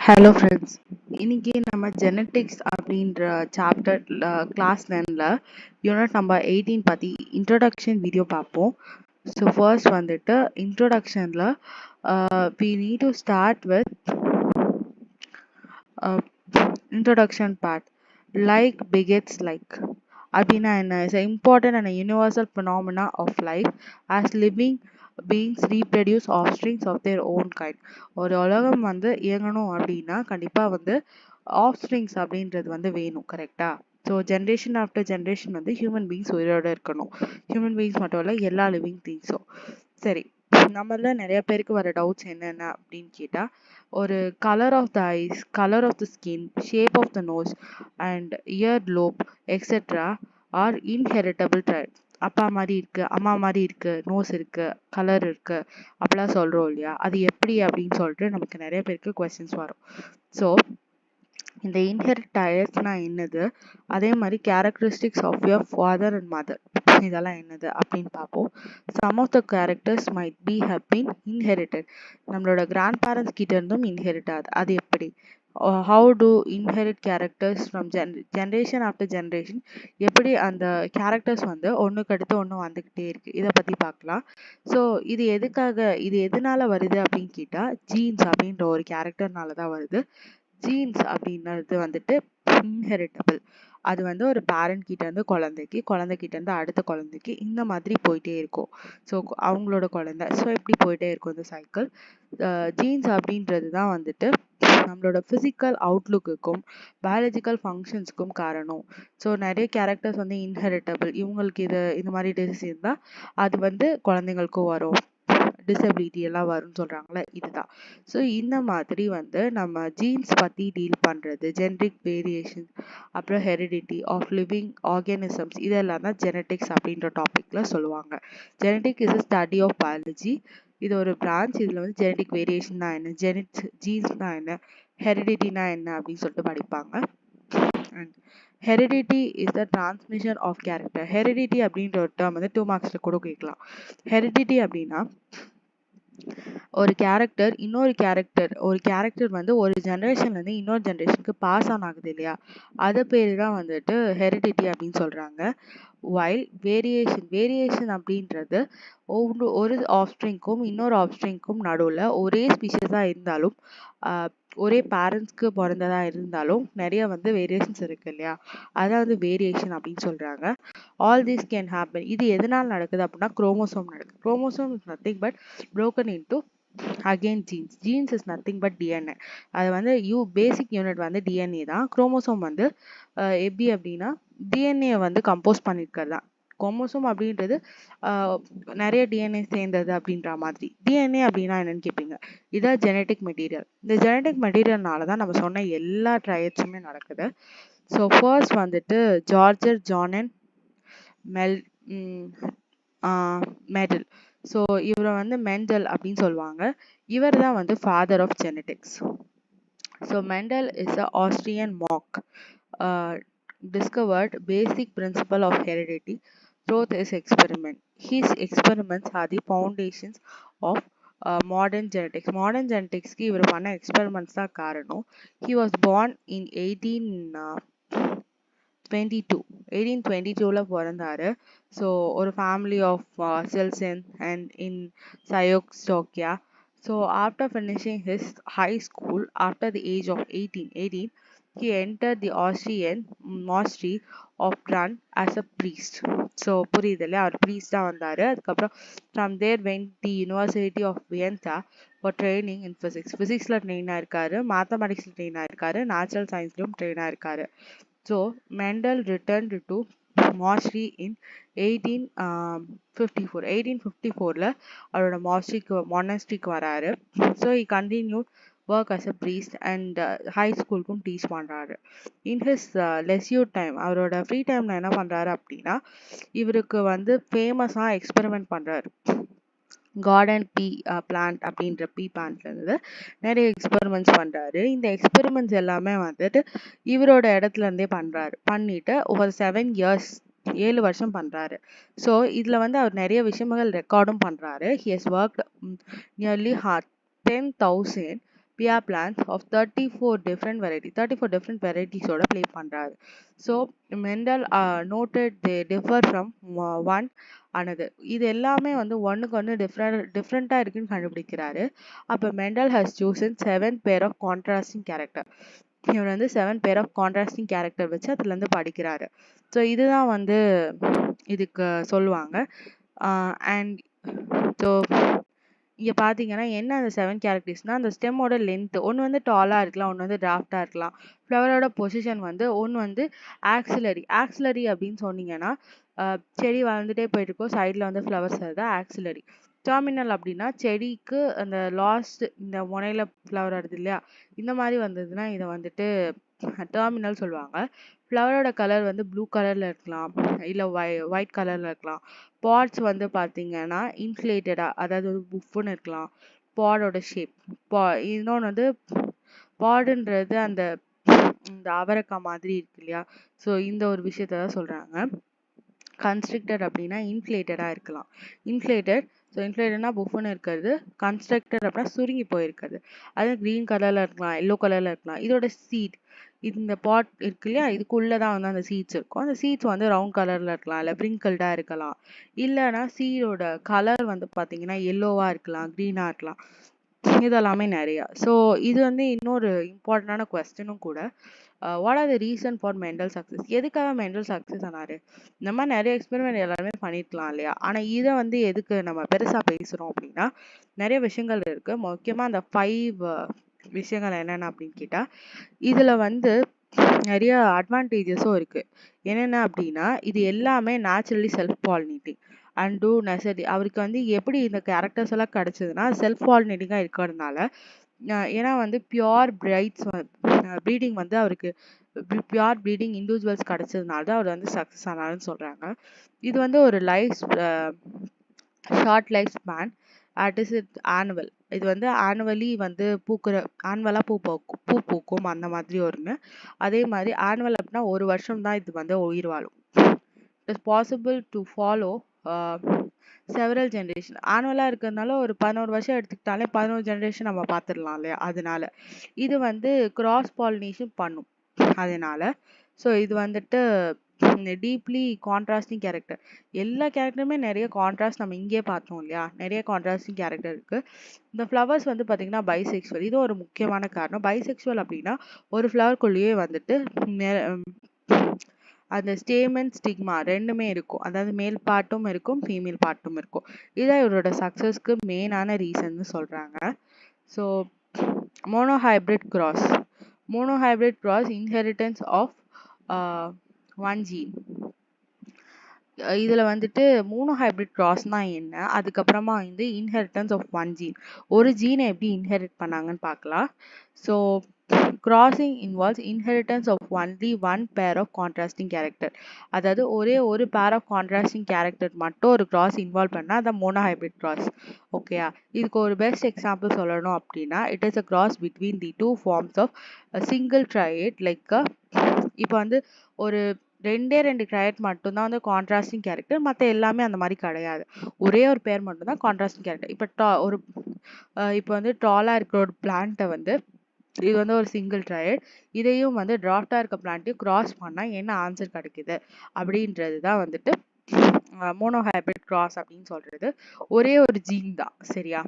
Hello friends, இன்னைக்கு நம்ம genetics அப்படின்ற சாப்டர் கிளாஸ் 10ல யூனிட் நம்பர் 18 பற்றி இன்ட்ரோடக்ஷன் வீடியோ பார்ப்போம். ஸோ ஃபர்ஸ்ட் வந்துட்டு இன்ட்ரோடக்ஷனில் we need to start with introduction part. Like begets like அப்படின்னா என்ன? is an important and a universal phenomena of life as living beings reproduce offsprings of their own kind. ஒரு உலகம் வந்து இயங்கணும் அப்படின்னா கண்டிப்பா வந்து ஆஃப்ஸ்ப்ரிங்ஸ் அப்படின்றது வந்து வேணும், கரெக்டா? ஸோ ஜென்ரேஷன் ஆஃப்டர் ஜென்ரேஷன் வந்து ஹியூமன் பீங்ஸ் உயிரோட இருக்கணும். ஹியூமன் பீங்ஸ் மட்டும் இல்லை, எல்லா லிவிங் திங்ஸும். சரி, நம்மள நிறைய பேருக்கு வர டவுட்ஸ் என்னென்ன அப்படின்னு கேட்டா, ஒரு colour of the eyes, colour of the skin, shape of the nose and ear lobe etcetera are inheritable trait. அப்பா மாதிரி இருக்கு, அம்மா மாதிரி இருக்கு, நோஸ் இருக்கு, கலர் இருக்கு அப்படிலாம் சொல்றோம் இல்லையா? அது எப்படி அப்படின்னு சொல்லிட்டு நமக்கு நிறைய பேருக்கு கொஸ்டின்ஸ் வரும். ஸோ இந்த இன்ஹெரிட் டயர்ஸ்னா என்னது, அதே மாதிரி characteristics of your father and mother இதெல்லாம் என்னது அப்படின்னு பார்ப்போம். Some of the characters might be have been inherited. நம்மளோட கிராண்ட் பேரண்ட்ஸ் கிட்ட இருந்தும் இன்ஹெரிட் ஆகுது. அது எப்படி? How to inherit characters from generation after generation, எப்படி அந்த கேரக்டர்ஸ் வந்து ஒன்றுக்கு அடுத்து ஒன்று வந்துக்கிட்டே இருக்கு, இதை பற்றி பார்க்கலாம். ஸோ இது எதுக்காக, இது எதனால வருது அப்படின்னு கேட்டால், ஜீன்ஸ் அப்படின்ற ஒரு கேரக்டர்னால தான் வருது. ஜீன்ஸ் அப்படின்றது வந்துட்டு இன்ஹெரிட்டபிள். அது வந்து ஒரு பேரண்ட் கிட்ட இருந்து குழந்தைக்கு, குழந்தைகிட்ட இருந்து அடுத்த குழந்தைக்கு, இந்த மாதிரி போயிட்டே இருக்கும். ஸோ அவங்களோட குழந்தை, ஸோ இப்படி போயிட்டே இருக்கும் இந்த சைக்கிள். ஜீன்ஸ் அப்படின்றது தான் வந்துட்டு நம்மளோட ஃபிசிக்கல் அவுட்லுக்குக்கும் பயாலஜிக்கல் ஃபங்க்ஷன்ஸ்க்கும் காரணம். ஸோ நிறைய கேரக்டர்ஸ் வந்து இன்ஹெரிட்டபிள். இவங்களுக்கு இந்த மாதிரி டிசீஸ் இருந்தால் அது வந்து குழந்தைங்களுக்கும் வரும், டிசபிலிட்டி எல்லாம் வரும்னு சொல்றாங்களே, இதுதான். ஸோ இந்த மாதிரி வந்து நம்ம ஜீன்ஸ் பற்றி டீல் பண்ணுறது, ஜெனடிக் வேரியேஷன், அப்புறம் ஹெரிடிட்டி ஆஃப் லிவிங் ஆர்கானிசம்ஸ், இதெல்லாம் தான் ஜெனட்டிக்ஸ் அப்படின்ற டாப்பிக்கில் சொல்லுவாங்க. Genetic is a study of biology. இது ஒரு பிரான்ச். இதில் வந்து ஜெனடிக் வேரியேஷன்னா என்ன, ஜீன்ஸ்னா என்ன, ஹெரிடிட்டினா என்ன அப்படின்னு சொல்லிட்டு படிப்பாங்க. And heredity is the transmission of character. Heredity அப்படின்ற ஒரு டேர்ம் வந்து 2 மார்க்ஸில் கூட கேட்கலாம். ஹெரிடிட்டி அப்படின்னா ஒரு கேரக்டர் ஒரு கேரக்டர் வந்து ஒரு ஜென்ரேஷன்லேருந்து இன்னொரு ஜென்ரேஷனுக்கு பாஸ் ஆன் ஆகுது இல்லையா, அதை பேர் தான் வந்துட்டு ஹெரிடிட்டி அப்படின்னு சொல்கிறாங்க. வைல் வேரியேஷன் அப்படின்றது ஒரு ஆஃப்ஸ்ப்ரிங்க்கும் இன்னொரு ஆஃப்ஸ்ப்ரிங்க்கும் நடுவில் ஒரே ஸ்பீஷஸாக இருந்தாலும், ஒரே பேரண்ட்ஸ்க்கு பிறந்ததாக இருந்தாலும் நிறைய வந்து வேரியேஷன்ஸ் இருக்கு இல்லையா, அதான் வந்து வேரியேஷன் அப்படின்னு சொல்கிறாங்க. All this can happen. இது எதனால் நடக்குது அப்படின்னா குரோமோசோம் நடக்குது. Chromosome is nothing but broken into again genes is nothing but DNA. அது வந்து பேசிக் யூனிட் வந்து டிஎன்ஏ தான். குரோமோசோம் வந்து எப்படி அப்படின்னா டிஎன்ஏ வந்து கம்போஸ் பண்ணியிருக்கிறது தான். குரோமோசோம் அப்படின்றது நிறைய டிஎன்ஏ சேர்ந்தது அப்படின்ற மாதிரி. டிஎன்ஏ அப்படின்னா என்னன்னு கேட்பீங்க. இதான் ஜெனட்டிக் மெட்டீரியல். இந்த ஜெனட்டிக் மெட்டீரியல்னால தான் நம்ம சொன்ன எல்லா ட்ரையட்ஸுமே நடக்குது. ஸோ ஃபர்ஸ்ட் வந்துட்டு ஜார்ஜர் ஜானன் மெடல். ஸோ இவரை வந்து மெண்டல் அப்படின்னு சொல்லுவாங்க. இவர் தான் வந்து father of genetics. So Mendel is a Austrian monk discovered basic principle of heredity through his experiment. His experiments are the foundations of modern genetics. Modern genetics க்கு இவர் பண்ண experiments தான் காரணம். He was born in 1822ல பிறந்தாரு. So ஒரு family of Silesian and in சயோக்ஸ்டோக்கியா. So after finishing his high school after the age of 18 he entered the Austrian monastery of Brunn as a priest. So புரியுது இல்லையா, அவர் ப்ரீஸ்டாக வந்தார். அதுக்கப்புறம் from there went the University of Vienna for training in physics. ஃபிசிக்ஸில் train ஆயிருக்காரு, மேத்தமெட்டிக்ஸில் train ஆயிருக்காரு, natural சயின்ஸ்லையும் train ஆயிருக்காரு. So Mendel returned to monastery in 1854. 1854ல அவரோட monasteryக்கு வராரு. So he continued work as a priest and high schoolக்கும் டீச் பண்ணுறாரு. In his leisure time, அவரோட ஃப்ரீ டைமில் என்ன பண்ணுறாரு அப்படின்னா, இவருக்கு வந்து ஃபேமஸாக எக்ஸ்பெரிமெண்ட் பண்ணுறாரு. கார்டன் பீ பிளான்ட் அப்படின்ற பீ பிளான்ட்லேருந்து நிறைய எக்ஸ்பெரிமெண்ட்ஸ் பண்ணுறாரு. இந்த எக்ஸ்பெரிமெண்ட்ஸ் எல்லாமே வந்துட்டு இவரோட இடத்துல இருந்தே பண்ணிட்டு ஒரு 7 வருஷம் பண்ணுறாரு. ஸோ இதில் வந்து அவர் நிறைய விஷயங்கள் ரெக்கார்டும் பண்ணுறாரு. He has worked nearly 10,000 pear plants of 34 different varieties. 34 different varieties ஓட play பண்றாரு. So Mendel noted they differ from one another. இது எல்லாமே வந்து ஒண்ணுக்கு ஒன்று டிஃப்ரெண்டா இருக்குன்னு கண்டுபிடிக்கிறாரு. அப்ப mental has chosen 7 pair of contrasting character. இவர் வந்து 7 pair of contrasting character வச்சு அதுல இருந்து படிக்கிறாரு. ஸோ இதுதான் வந்து இதுக்கு சொல்லுவாங்க. அண்ட் ஸோ இங்க பாத்தீங்கன்னா என்ன அந்த 7 கேரக்டர்ஸ்னா, அந்த ஸ்டெம்மோட லென்த் ஒன்று வந்து டாலா இருக்கலாம், ஒன்று வந்து டிராஃப்டா இருக்கலாம். ஃப்ளவரோட பொசிஷன் வந்து ஒன்று வந்து ஆக்சிலரி அப்படின்னு சொன்னீங்கன்னா செடி வளர்ந்துட்டே போயிட்டு இருக்கும், சைடில் வந்து ஃப்ளவர்ஸ் அதுதான் ஆக்சிலரி. டெர்மினல் அப்படின்னா செடிக்கு அந்த லாஸ்ட் இந்த முனையில ஃப்ளவர் வருது இல்லையா, இந்த மாதிரி வந்ததுன்னா இதை வந்துட்டு டெர்மினல் சொல்லுவாங்க. ஃப்ளவரோட கலர் வந்து ப்ளூ கலர்ல இருக்கலாம், இல்லை ஒயிட் கலர்ல இருக்கலாம். பாட்ஸ் வந்து பார்த்தீங்கன்னா இன்ஃப்ளேட்டடா, அதாவது ஒரு புஃப்னு இருக்கலாம். பாடோட ஷேப் இன்னொன்று வந்து பாடுன்றது அந்த இந்த அவரைக்காய் மாதிரி இருக்கு இல்லையா, ஸோ இந்த ஒரு விஷயத்த தான் சொல்றாங்க. கன்ஸ்ட்ரக்டட் அப்படின்னா இன்ஃப்ளேட்டடாக இருக்கலாம். ஸோ இன்ஃப்ளேட்டட்னா புஃப்னு இருக்கிறது. கன்ஸ்ட்ரக்டட் அப்படின்னா சுருங்கி போயிருக்கிறது. அது க்ரீன் கலரில் இருக்கலாம், எல்லோ கலரில் இருக்கலாம். இதோட சீட், இந்த பாட் இருக்கு இல்லையா, இதுக்குள்ளே தான் வந்து அந்த சீட்ஸ் இருக்கும். அந்த சீட்ஸ் வந்து ரவுண்ட் கலரில் இருக்கலாம், இல்லை ப்ரிங்கிள்டாக இருக்கலாம். இல்லைன்னா சீடோட கலர் வந்து பார்த்தீங்கன்னா எல்லோவாக இருக்கலாம், க்ரீனாக இருக்கலாம். இதெல்லாமே நிறையா. ஸோ இது வந்து இன்னொரு இம்பார்ட்டண்டான கொஸ்டினும் கூட. What are the reason for Mendel success? எதுக்காக மெண்டல் சக்ஸஸ் ஆனாரு? இந்த மாதிரி நிறைய எக்ஸ்பெரிமெண்ட் எல்லாருமே பண்ணிருக்கலாம் இல்லையா, ஆனால் இதை வந்து எதுக்கு நம்ம பெருசாக பேசுகிறோம் அப்படின்னா, நிறைய விஷயங்கள் இருக்கு. முக்கியமாக அந்த 5 விஷயங்கள் என்னென்ன அப்படின்னு கேட்டால், இதில் வந்து நிறைய அட்வான்டேஜஸும் இருக்கு. என்னென்ன அப்படின்னா, இது எல்லாமே நேச்சுரலி செல்ஃப் பாலினேட்டிங் அண்ட் டூ நெசரி. அவருக்கு வந்து எப்படி இந்த கேரக்டர்ஸ் எல்லாம் கிடைச்சதுன்னா செல்ஃப் பாலினேட்டிங்காக இருக்கிறதுனால. ஏன்னா வந்து பியோர் ப்ரீடிங் வந்து அவருக்கு பியோர் ப்ரீடிங் இண்டிவிஜுவல்ஸ் கிடைச்சதுனால தான் அவர் வந்து சக்ஸஸ் ஆனாருன்னு சொல்றாங்க. இது வந்து ஒரு ஷார்ட் லைஃப் ஸ்பேன். ஆனுவல். இது வந்து ஆனுவலி வந்து ஆனுவலா பூ பூக்கும் அந்த மாதிரி ஒன்று. அதே மாதிரி ஆனுவல் அப்படின்னா ஒரு வருஷம் தான் இது வந்து உயிர் வாழும். It is possible to follow several generation. ஆனுவலாக இருக்கிறதுனால ஒரு 11 வருஷம் எடுத்துக்கிட்டாலே 11 ஜென்ரேஷன் நம்ம பார்த்துடலாம் இல்லையா, அதனால இது வந்து கிராஸ் பாலினேஷன் பண்ணும் அதனால. ஸோ இது வந்துட்டு டீப்லி கான்ட்ராஸ்டிங் கேரக்டர். எல்லா கேரக்டருமே நிறைய கான்ட்ராஸ்ட் நம்ம இங்கே பார்த்தோம் இல்லையா, நிறைய கான்ட்ராஸ்டிங் கேரக்டர் இருக்கு. இந்த ஃப்ளவர்ஸ் வந்து பார்த்தீங்கன்னா பைசெக்சுவல். இது ஒரு முக்கியமான காரணம். பைசெக்சுவல் அப்படின்னா ஒரு ஃப்ளவருக்குள்ளேயே வந்துட்டு அந்த ஸ்டேமன் ஸ்டிக்மா ரெண்டுமே இருக்கும், அதாவது மேல் பார்ட்டும் இருக்கும், ஃபீமேல் பார்ட்டும் இருக்கும். இதான் இவரோட சக்ஸஸ்க்கு மெயினான ரீசன் சொல்றாங்க. So monohybrid cross inheritance of one gene. இதில் வந்துட்டு மோனோஹைப்ரிட் கிராஸ்னா என்ன, அதுக்கப்புறமா வந்து இன்ஹெரிட்டன்ஸ் ஆஃப் ஒன் ஜீன், ஒரு ஜீனை எப்படி இன்ஹெரிட் பண்ணாங்கன்னு பார்க்கலாம். So crossing involves inheritance of only one pair of contrasting character. அதாவது ஒரே ஒரு pair of contrasting character மட்டும் ஒரு cross involve பண்ணா அது monohybrid cross. ஓகேயா, இதுக்கு ஒரு பெஸ்ட் எக்ஸாம்பிள் சொல்லணும் அப்படின்னா, it is a cross between the two forms of a single triad. Like இப்போ வந்து ஒரு ரெண்டு ட்ரையட் மட்டும்தான் வந்து கான்ட்ராஸ்டிங் கேரக்டர், மற்ற எல்லாமே அந்த மாதிரி கிடையாது. ஒரே ஒரு பேர் மட்டும்தான் கான்ட்ராஸ்டிங் கேரக்டர். இப்போ வந்து டாலா இருக்கிற ஒரு பிளான்ட்டை வந்து இது வந்து ஒரு சிங்கிள் ட்ரையட், இதையும் வந்து டிராஃப்டா இருக்க பிளான்ட்டையும் கிராஸ் பண்ணா என்ன ஆன்சர் கிடைக்குது அப்படின்றது தான் வந்துட்டு மோனோஹைப்ரிட் கிராஸ் அப்படின்னு சொல்றது. ஒரே ஒரு ஜீன் தான், சரியா.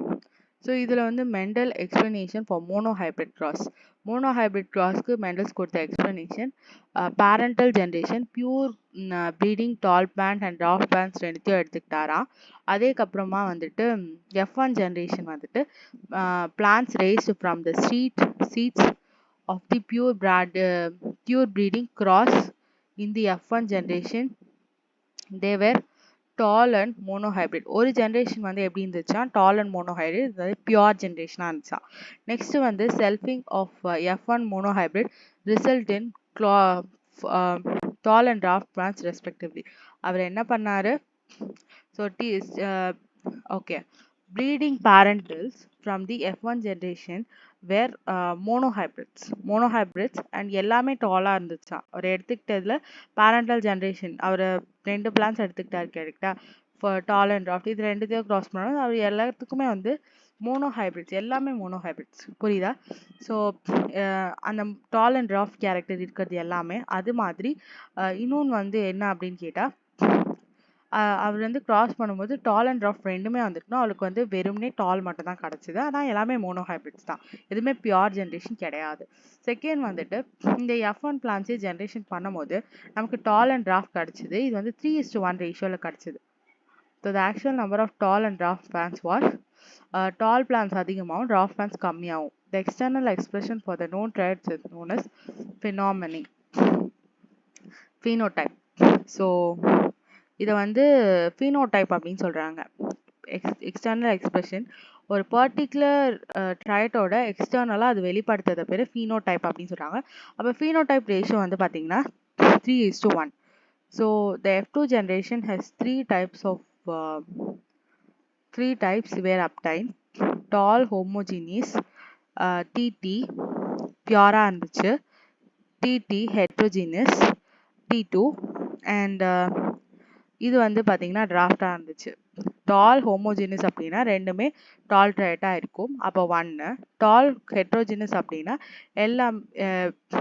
ஸோ இதில் வந்து மெண்டல் எக்ஸ்பிளனேஷன் ஃபார் மோனோஹைப்ரிட் கிராஸ்க்கு மெண்டல்ஸ் கொடுத்த explanation, parental generation, pure breeding tall plant and dwarf plants ரெண்டுத்தையும் எடுத்துக்கிட்டாராம். அதுக்கப்புறமா வந்துட்டு F1 ஜென்ரேஷன் வந்துட்டு plants raised from the seeds of the pure breeding cross in the F1 generation. They were tall and monohybrid. ஒரு generation வந்து எப்படி இருந்துச்சா, tall and monohybrid, அதாவது பியூர் ஜென்ரேஷனாக இருந்துச்சா. நெக்ஸ்ட் வந்து selfing of F1 monohybrid result in tall and dwarf plants respectively. அவர் என்ன பண்ணாரு, so okay, breeding parentals from the F1 generation were monohybrids and எல்லாமே டாலா இருந்துச்சா. அவர் எடுத்துக்கிட்டதுல பேரண்டல் ஜென்ரேஷன் அவர் 2 பிளான்ஸ் எடுத்துக்கிட்டாரு கரெக்டா, டால் அண்ட் டிராஃப்ட், இது ரெண்டுத்தையும் கிராஸ் பண்ணாலும் அவர் எல்லாத்துக்குமே வந்து மோனோஹைப்ரிட்ஸ் எல்லாமே மோனோஹைப்ரிட்ஸ் புரியுதா? ஸோ அந்த டால் அண்ட் ராஃப் கேரக்டர் இருக்கிறது எல்லாமே அது மாதிரி இன்னொன்று வந்து என்ன அப்படின்னு கேட்டால் அவர் வந்து கிராஸ் பண்ணும்போது டால் அண்ட் ராஃப் ரெண்டுமே வந்துருக்கணும். அவளுக்கு வந்து வெறும்னே டால் மட்டும் தான் கிடச்சிது. ஆனால் எல்லாமே மோனோஹைப்ரிட்ஸ் தான், எதுவுமே பியூர் ஜென்ரேஷன் கிடையாது. செகண்ட் வந்துட்டு இந்த F1 பிளான்ஸே ஜென்ரேஷன் பண்ணும்போது நமக்கு டால் அண்ட் ராஃப் கிடச்சிது. இது வந்து 3:1 ரேஷியோவில் கிடச்சிது. So the actual number of tall and dwarf plants was tall plants அதிகமாகவும் ராஃப் பிளான்ஸ் கம்மியாகும். The external expression for the known traits is known as phenotype. So இதை வந்து phenotype அப்படின்னு சொல்கிறாங்க. எக்ஸ்டர்னல் எக்ஸ்பிரஷன் ஒரு பர்டிகுலர் ட்ரைட்டோட எக்ஸ்டர்னலாக அது வெளிப்படுத்துறத பேர் phenotype அப்படின்னு சொல்கிறாங்க. அப்போ phenotype ரேஷியோ வந்து பார்த்தீங்கன்னா 3:1. So the F2 generation has three types were obtained. Tall homogeneous, TT pure இருந்துச்சு, TT heterogeneous, T2, and இது வந்து பார்த்தீங்கன்னா டிராஃப்டாக இருந்துச்சு. டால் ஹோமோஜினஸ் அப்படின்னா ரெண்டுமே டால் ட்ரைட்டாக இருக்கும், அப்போ 1. டால் ஹெட்ரோஜினஸ் அப்படின்னா எல்லாம்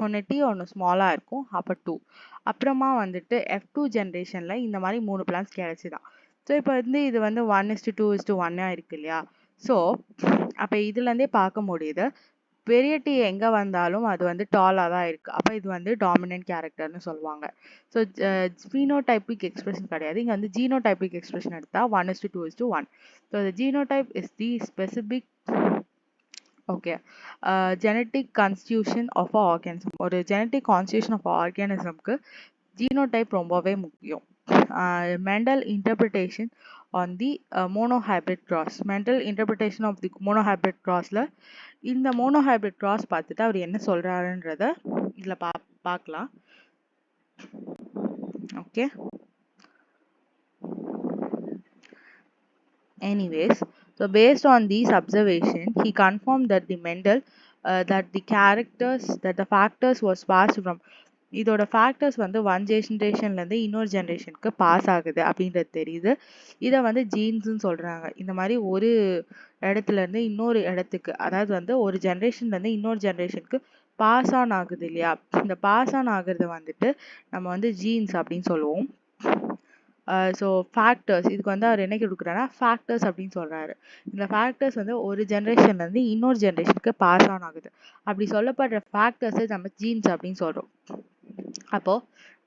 ஒன்று டி ஒன்று ஸ்மாலாக இருக்கும், அப்போ 2. அப்புறமா வந்துட்டு F2 ஜென்ரேஷனில் இந்த மாதிரி 3 பிளான்ஸ் கிடைச்சிதான். ஸோ இப்போ வந்து இது வந்து 1:2:1 இருக்கு இல்லையா? ஸோ அப்போ இதுலேருந்தே பார்க்க முடியுது பெரிய டி எங்கே வந்தாலும் அது வந்து டாலாக தான் இருக்குது. அப்போ இது வந்து டாமினன்ட் கேரக்டர்னு சொல்லுவாங்க. ஸோ ஃபீனோடைபிக் எக்ஸ்பிரஷன் கிடையாது, இங்கே வந்து ஜீனோடைபிக் எக்ஸ்பிரஷன் எடுத்தால் 1:2:1. So the genotype is the specific genetic constitution of a organism. ஒரு ஜெனட்டிக் கான்ஸ்டியூஷன் ஆஃப் ஆர்கானிசம்க்கு ஜீனோடைப் ரொம்பவே முக்கியம். Mendel interpretation on the monohybrid cross. Mendel interpretation of the monohybrid கிராஸில் இந்த மோனோஹைப்ரிட் கிராஸ் பார்த்துட்டு அவர் என்ன சொல்கிறாருன்றத இதில் பார்க்கலாம். Okay, anyways, so based on these observations he confirmed that the Mendel that the factors was passed from இதோட factors வந்து 1 ஜென்ரேஷன்லேருந்து இன்னொரு ஜென்ரேஷனுக்கு பாஸ் ஆகுது அப்படின்றது தெரியுது. இதை வந்து ஜீன்ஸ்ன்னு சொல்கிறாங்க. இந்த மாதிரி ஒரு இடத்துலேருந்து இன்னொரு இடத்துக்கு, அதாவது வந்து ஒரு ஜென்ரேஷன்லேருந்து இன்னொரு ஜென்ரேஷனுக்கு பாஸ் ஆன் ஆகுது இல்லையா? இந்த பாஸ் ஆன் ஆகுறது வந்துட்டு நம்ம வந்து ஜீன்ஸ் அப்படின்னு சொல்லுவோம். ஸோ ஃபேக்டர்ஸ், இதுக்கு வந்து அவர் என்ன கொடுக்குறாருன்னா ஃபேக்டர்ஸ் அப்படின்னு சொல்கிறாரு. இந்த ஃபேக்டர்ஸ் வந்து ஒரு ஜென்ரேஷன்லேருந்து இன்னொரு ஜென்ரேஷனுக்கு பாஸ் ஆன் ஆகுது. அப்படி சொல்லப்படுற ஃபேக்டர்ஸை நம்ம ஜீன்ஸ் அப்படின்னு சொல்கிறோம். அப்போது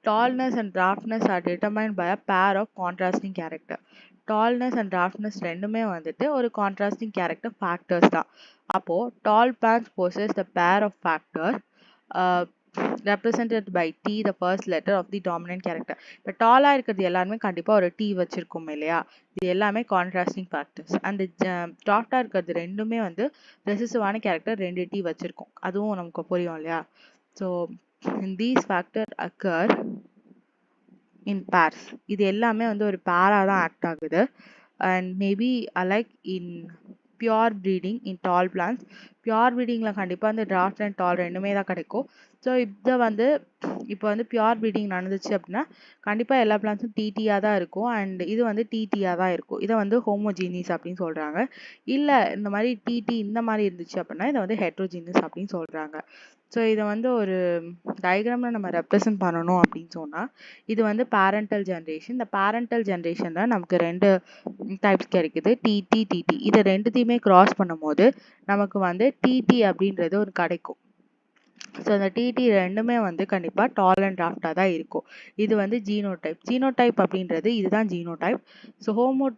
tallness and dwarfness are determined by a pair of contrasting character. Tallness and dwarfness ரெண்டுமே வந்துட்டு ஒரு கான்ட்ராஸ்டிங் கேரக்டர் ஃபேக்டர்ஸ் தான். அப்போது tall plants possess the pair of factors represented by T, the first letter of the dominant character. இப்போ டாலாக இருக்கிறது எல்லாருமே கண்டிப்பாக ஒரு T வச்சுருக்கோம் இல்லையா? இது எல்லாமே கான்ட்ராஸ்டிங் ஃபேக்டர்ஸ். அந்த டாட்டாக இருக்கிறது ரெண்டுமே வந்து ரெசிசிவான கேரக்டர் 2 T வச்சுருக்கோம், அதுவும் நமக்கு புரியும் இல்லையா? So these factors occur in pairs. இது எல்லாமே வந்து ஒரு பேராக தான் ஆக்ட் ஆகுது. And maybe alike in pure breeding in tall plants. Pure ப்ரீடிங்கில் கண்டிப்பாக அந்த டிராஃப்ட் அண்ட் டால் ரெண்டுமே தான் கிடைக்கும். ஸோ இதை வந்து இப்போ வந்து பியூர் ப்ரீடிங் நடந்துச்சு அப்படின்னா கண்டிப்பாக எல்லா பிளான்ஸும் டிடியாக தான் இருக்கும், அண்ட் இது வந்து டிடியாக தான் இருக்கும். இதை வந்து ஹோமோஜீனியஸ் அப்படின்னு சொல்கிறாங்க. இல்லை இந்த மாதிரி டிடி இந்த மாதிரி இருந்துச்சு அப்படின்னா இதை வந்து ஹெட்ரோஜீனியஸ் அப்படின்னு சொல்கிறாங்க. ஸோ இதை வந்து ஒரு டயக்ராமில் நம்ம ரெப்ரசன்ட் பண்ணணும் அப்படின்னு சொன்னால் இது வந்து பேரண்டல் ஜென்ரேஷன். இந்த பேரண்டல் ஜென்ரேஷனில் நமக்கு 2 டைப்ஸ் கிடைக்குது, டிடி டிடி. இதை ரெண்டுத்தையுமே கிராஸ் பண்ணும்போது நமக்கு வந்து டிடி அப்படின்றது ஒரு கிடைக்கும். ஸோ அந்த டிடி ரெண்டுமே வந்து கண்டிப்பாக டால் அண்ட் டிராஃப்டாக தான் இருக்கும். இது வந்து ஜீனோடைப். ஜீனோடைப் அப்படின்றது இதுதான் ஜீனோடைப். ஸோ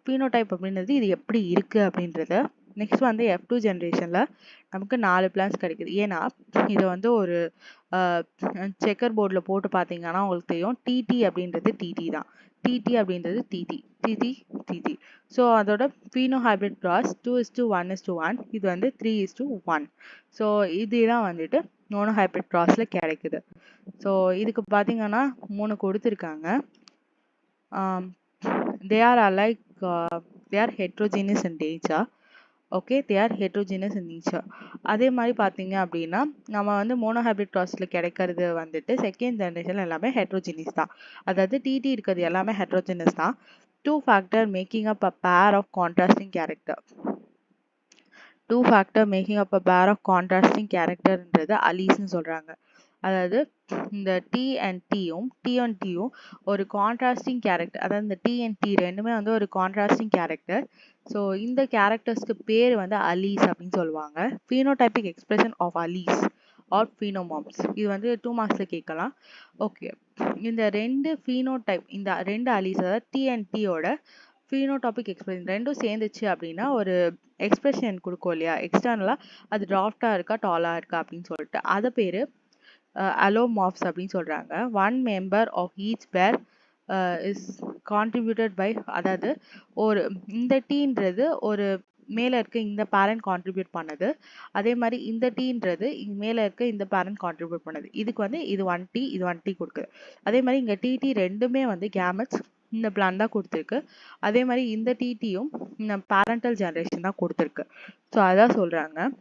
ஃபீனோடைப் அப்படின்றது இது எப்படி இருக்குது அப்படின்றத. நெக்ஸ்ட் வந்து F2 ஜென்ரேஷனில் நமக்கு 4 பிளான்ஸ் கிடைக்குது. ஏன்னா இதை வந்து ஒரு செக்கர் போர்டில் போட்டு பார்த்தீங்கன்னா உங்களுக்கு தெரியும் டிடி அப்படின்றது டிடி தான், டிடி அப்படின்றது டிடி டிடி டிடி. ஸோ அதோட ஃபீனோ ஹைப்ரிட் கிராஸ் 2:1:1, இது வந்து 3:1. ஸோ இதுதான் வந்துட்டு மோனோ ஹைப்ரிட் கிராஸில் கிடைக்குது. ஸோ இதுக்கு பார்த்தீங்கன்னா 3 கொடுத்துருக்காங்க. they are alike, they are heterogeneous in nature. Okay, they are heterogeneous in nature. அதே மாதிரி பார்த்தீங்க அப்படின்னா நம்ம வந்து மோனோஹைப்ரிட் கிராஸில் கிடைக்கிறது வந்துட்டு செகண்ட் ஜென்ரேஷன் எல்லாமே ஹெட்ரோஜினியஸ் தான். அதாவது டிடி இருக்கிறது எல்லாமே ஹெட்ரோஜினியஸ் தான். 2 factor making up a pair of contrasting character. Two factor making up a pair of contrasting கேரக்டர்ன்றது அலீஸ்ன்னு சொல்கிறாங்க. அதாவது இந்த டி அண்ட் டியும் ஒரு கான்ட்ராஸ்டிங் கேரக்டர், அதாவது இந்த டி ரெண்டுமே வந்து ஒரு கான்ட்ராஸ்டிங் கேரக்டர். ஸோ இந்த கேரக்டர்ஸ்க்கு பேர் வந்து அலீஸ் அப்படின்னு சொல்லுவாங்க. Phenotypic expression of Ali's R ஃபீனோமார்ப்ஸ், இது வந்து 2 மார்க்ஸில் கேட்கலாம். ஓகே, இந்த இந்த ரெண்டு அலீஸ், அதாவது டி அண்ட் டியோட ஃபீனோடாபிக் எக்ஸ்பிரஷன் ரெண்டும் சேர்ந்துச்சு அப்படின்னா ஒரு எக்ஸ்பிரஷன் கொடுக்கும் இல்லையா, எக்ஸ்டர்னலாக அது ட்ராஃப்டாக இருக்கா டாலாக இருக்கா அப்படின்னு சொல்லிட்டு, அதை பேர் அலோமார்ப்ஸ் அப்படின்னு சொல்கிறாங்க. One member of each pair is contributed by, அதாவது ஒரு இந்த டீன்றது ஒரு மேலே இருக்க இந்த பேரண்ட் கான்ட்ரிபியூட் பண்ணது, அதே மாதிரி இந்த டீன்றது மேலே இருக்க இந்த பேரண்ட் கான்ட்ரிபியூட் பண்ணது. இதுக்கு வந்து இது ஒன் டி கொடுக்குது. அதே மாதிரி இங்கே டிடி ரெண்டுமே வந்து கேமெட்ஸ் இந்த பிளான் தான் கொடுத்துருக்கு. அதே மாதிரி இந்த டிடியும் இந்த பேரண்டல் ஜெனரேஷன் தான் கொடுத்துருக்கு. ஸோ அதான் சொல்கிறாங்க,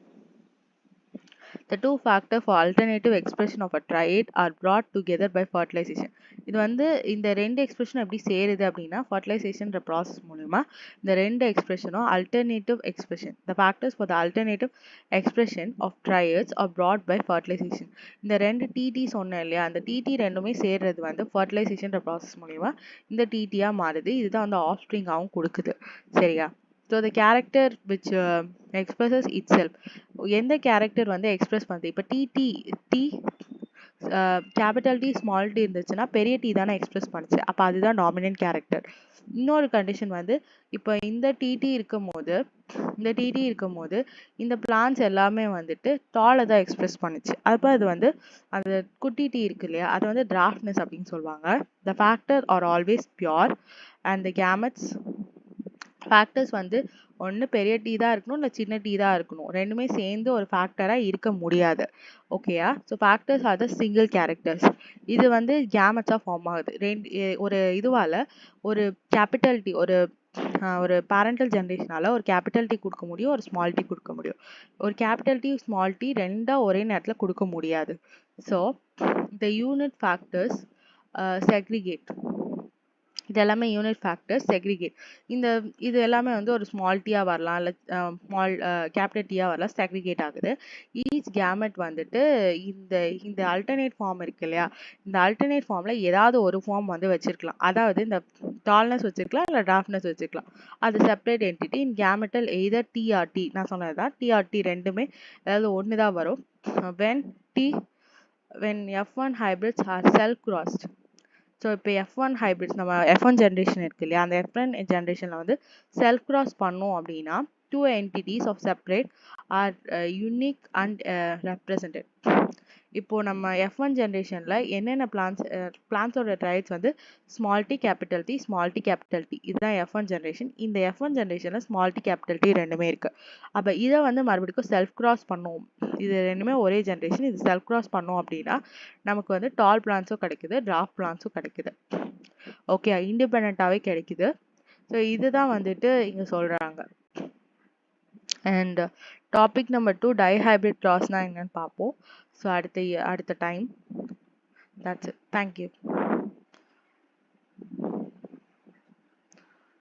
the two factors for alternative expression of a trait are brought together by fertilization. இது வந்து இந்த ரெண்டு எக்ஸ்பிரஷன் எப்படி சேருது அப்படின்னா ஃபர்டிலைசேஷன்ற ப்ராசஸ் மூலமா இந்த ரெண்டு எக்ஸ்பிரஷனும் alternative expression, the factors for the alternative expression of triads are brought by fertilization. இந்த ரெண்டு டிடி சொன்னேன் இல்லையா, அந்த டிடி ரெண்டுமே சேர்றது வந்து ஃபர்டிலைசேஷன்ற ப்ராசஸ் மூலமா இந்த டிடியா மாறுது. இதுதான் வந்து ஆஃப் ஸ்ப்ரிங்காகவும் கொடுக்குது. சரியா? So the character which expresses itself, எந்த கேரக்டர் வந்து எக்ஸ்பிரஸ் பண்ணுது, இப்போ T capital T small T இருந்துச்சுன்னா பெரிய டி தானே எக்ஸ்பிரஸ் பண்ணுச்சு, அப்போ அதுதான் டாமினன்ட் கேரக்டர். இன்னொரு கண்டிஷன் வந்து இப்போ இந்த டிடி இருக்கும் போது இந்த பிளான்ஸ் எல்லாமே வந்துட்டு டாலை தான் எக்ஸ்பிரஸ் பண்ணுச்சு. அப்போ அது வந்து அந்த குட்டி டி இருக்கு இல்லையா, அது வந்து டிராஃப்ட்னஸ் அப்படின்னு சொல்லுவாங்க. த factor are always pure and the gametes factors வந்து ஒன்று பெரிய டி தான் இருக்கணும், இல்லை சின்ன டி தான் இருக்கணும், ரெண்டுமே சேர்ந்து ஒரு ஃபேக்டராக இருக்க முடியாது. ஓகேயா? So factors R the single characters. இது வந்து கேமெட்ஸாக ஃபார்ம் ஆகுது. ஒரு இதுவால் ஒரு கேபிட்டல் டி ஒரு பேரண்டல் ஜென்ரேஷனால ஒரு கேபிட்டல் டி கொடுக்க முடியும், ஒரு ஸ்மால் டி கொடுக்க முடியும். ஒரு கேபிட்டல் டி ஸ்மால் டி ரெண்டா ஒரே நேரத்தில் கொடுக்க முடியாது. So the unit factors segregate, இது எல்லாமே யூனிட் ஃபேக்டர்ஸ் செக்ரிகேட். இது எல்லாமே வந்து ஒரு ஸ்மால் டீயாக வரலாம், இல்லை கேபிட்டல் டீயாக வரலாம், செக்ரிகேட் ஆகுது. ஈச் கேமெட் வந்துட்டு இந்த அல்டர்னேட் ஃபார்ம் இருக்கு இல்லையா, இந்த அல்டர்னேட் ஃபார்மில் ஏதாவது ஒரு ஃபார்ம் வந்து வச்சிருக்கலாம். அதாவது இந்த டால்னஸ் வச்சிருக்கலாம், இல்லை டிராஃப்ட்னஸ் வச்சிருக்கலாம். அது செப்பரேட் என்டிட்டி இன் கேமெட்டல் எய்தர் டிஆர்டி. நான் சொன்னது தான் டிஆர்டி ரெண்டுமே அதாவது ஒன்று தான் வரும். when F1 hybrids are cell crossed. So இப்போ F1 ஹைப்ரிட்ஸ், நம்ம F1 ஜென்ரேஷன் இருக்கு இல்லையா, அந்த F1 ஜென்ரேஷனில் வந்து செல்ஃப் கிராஸ் பண்ணோம் அப்படின்னா two entities of separate are unique and represented. இப்போது நம்ம F1 ஜென்ரேஷனில் என்னென்ன பிளான்ஸோட ட்ரைட்ஸ் வந்து ஸ்மால் டி கேபிட்டல் டி இதுதான் F1 ஜென்ரேஷன். இந்த F1 ஜென்ரேஷனில் ஸ்மால் டி கேபிட்டல் டி ரெண்டுமே இருக்குது. அப்போ இதை வந்து மறுபடியும் செல்ஃப் கிராஸ் பண்ணுவோம், இது ரெண்டுமே ஒரே ஜென்ரேஷன், இது செல்ஃப் கிராஸ் பண்ணோம் அப்படின்னா நமக்கு வந்து டால் பிளான்ஸும் கிடைக்குது, டிராஃப்ட் பிளான்ஸும் கிடைக்குது. ஓகே, இண்டிபெண்ட்டாகவே கிடைக்குது. ஸோ இதுதான் வந்துட்டு இங்கே சொல்கிறாங்க. அண்ட் டாபிக் நம்பர் 2 டைஹைப்ரிட் கிராஸ்னால் என்னன்னு பார்ப்போம். ஸோ அடுத்த டைம். That's it. தேங்க்யூ.